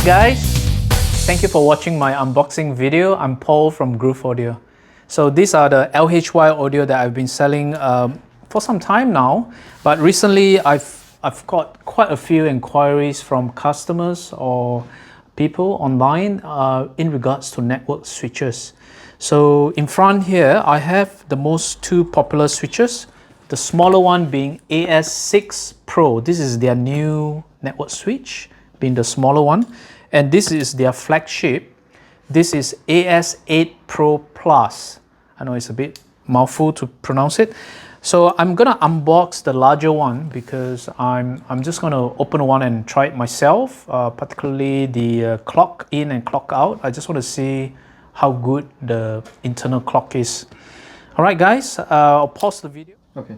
guys, thank you for watching my unboxing video. I'm Paul from Groove Audio. So these are the LHY audio that I've been selling for some time now, but recently I've got quite a few inquiries from customers or people online in regards to network switches. So in front here I have the two popular switches, the smaller one being AS8 Pro. This is their new network switch, being the smaller one, and this is their flagship. This is AS8 Pro Plus. I know it's a bit mouthful to pronounce it. So I'm gonna unbox the larger one because I'm just gonna open one and try it myself, particularly the clock in and clock out. I just want to see how good the internal clock is. All right guys, I'll pause the video. Okay.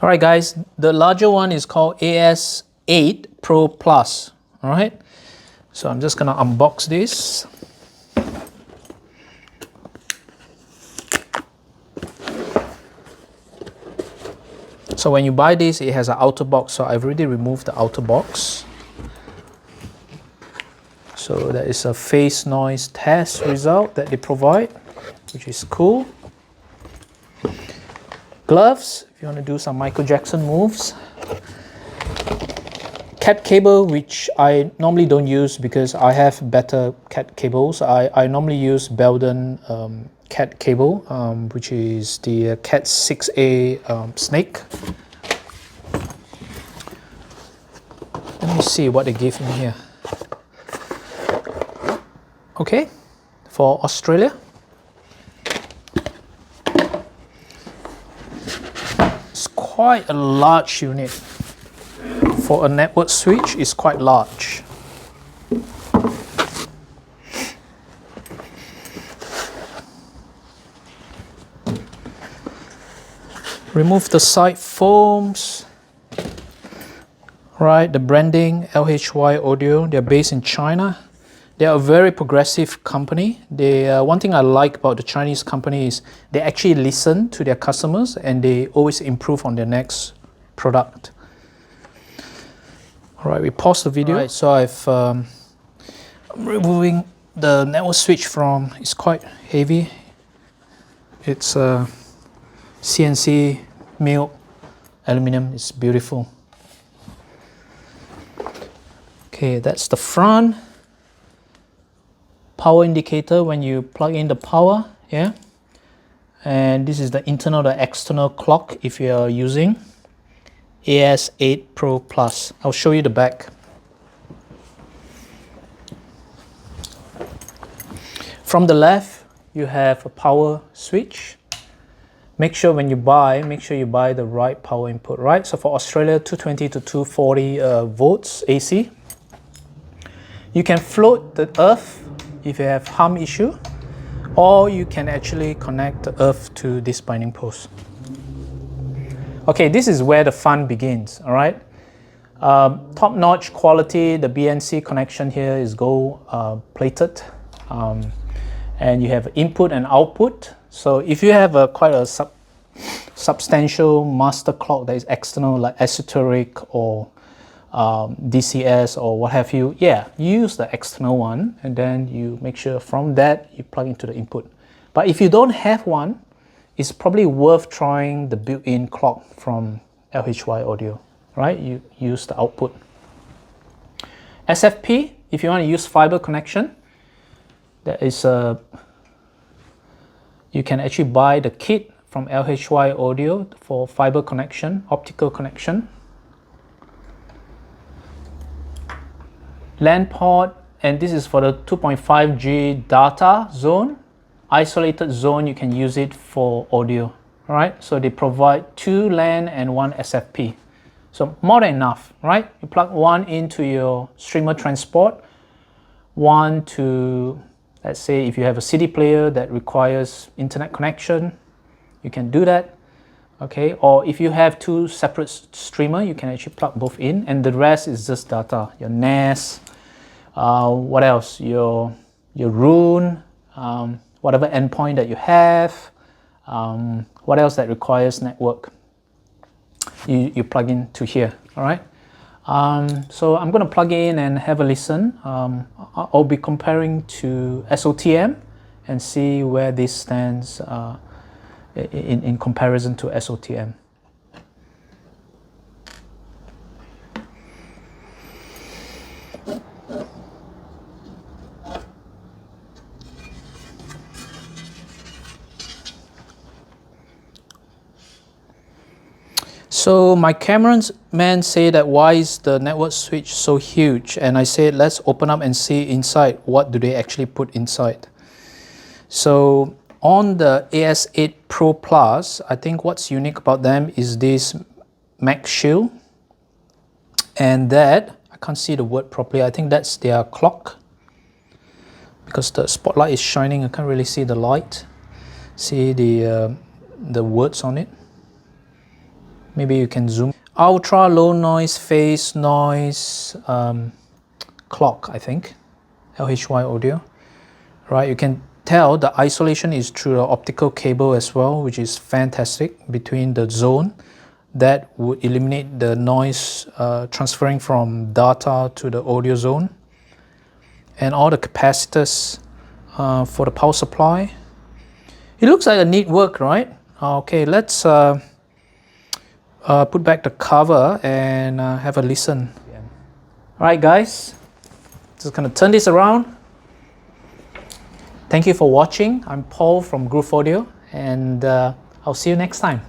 All right guys, the larger one is called AS8 Pro Plus. All right, so I'm just gonna unbox this. So when you buy this, it has an outer box, so I've already removed the outer box. So that is a phase noise test result that they provide, which is cool. Gloves, if you want to do some Michael Jackson moves. Cat cable, which I normally don't use because I have better cat cables. I normally use Belden cat cable, which is the Cat 6A snake. Let me see what they gave me here. Okay, for Australia. It's quite a large unit. For a network switch, it's quite large. Remove the side foams. Right, the branding, LHY Audio, they're based in China. They are a very progressive company. One thing I like about the Chinese company is they actually listen to their customers and they always improve on their next product. All right, we pause the video. All right, so I'm removing the network switch from, it's quite heavy. It's CNC milled aluminum, it's beautiful. Okay, that's the front. Power indicator when you plug in the power, yeah. And this is the internal, the external clock if you are using AS8 Pro Plus. I'll show you the back. From the left, you have a power switch. Make sure when you buy, you buy the right power input, right? So for Australia, 220 to 240 volts AC. You can float the earth if you have hum issue, or you can actually connect the earth to this binding post. Okay, this is where the fun begins, all right? Top-notch quality, the BNC connection here is gold plated. And you have input and output. So if you have quite a substantial master clock that is external, like esoteric or DCS or what have you, yeah, you use the external one and then you make sure from that you plug into the input. But if you don't have one, it's probably worth trying the built-in clock from LHY Audio, right? You use the output. SFP, if you want to use fiber connection, that is you can actually buy the kit from LHY Audio for fiber connection, optical connection. LAN port, and this is for the 2.5G data zone. Isolated zone, you can use it for audio, right? So they provide 2 LAN and 1 SFP. So more than enough, right? You plug one into your streamer transport, one to, let's say if you have a CD player that requires internet connection, you can do that, okay? Or if you have 2 separate streamer, you can actually plug both in, and the rest is just data, your NAS, what else? Your Rune, whatever endpoint that you have, what else that requires network, you plug into here, all right? So I'm going to plug in and have a listen. I'll be comparing to SOTM and see where this stands in comparison to SOTM. So my cameraman said that why is the network switch so huge, and I said let's open up and see inside what do they actually put inside. So on the AS8 Pro Plus, I think what's unique about them is this Mag Shield, and that, I can't see the word properly, I think that's their clock, because the spotlight is shining, I can't really see the light, see the words on it. Maybe you can zoom. Ultra low noise phase noise clock, I think. LHY Audio. Right, you can tell the isolation is through the optical cable as well, which is fantastic, between the zone that would eliminate the noise transferring from data to the audio zone. And all the capacitors for the power supply. It looks like a neat work, right? Okay, let's put back the cover and have a listen. Alright guys, just gonna turn this around. Thank you for watching. I'm Paul from Groove Audio, and I'll see you next time.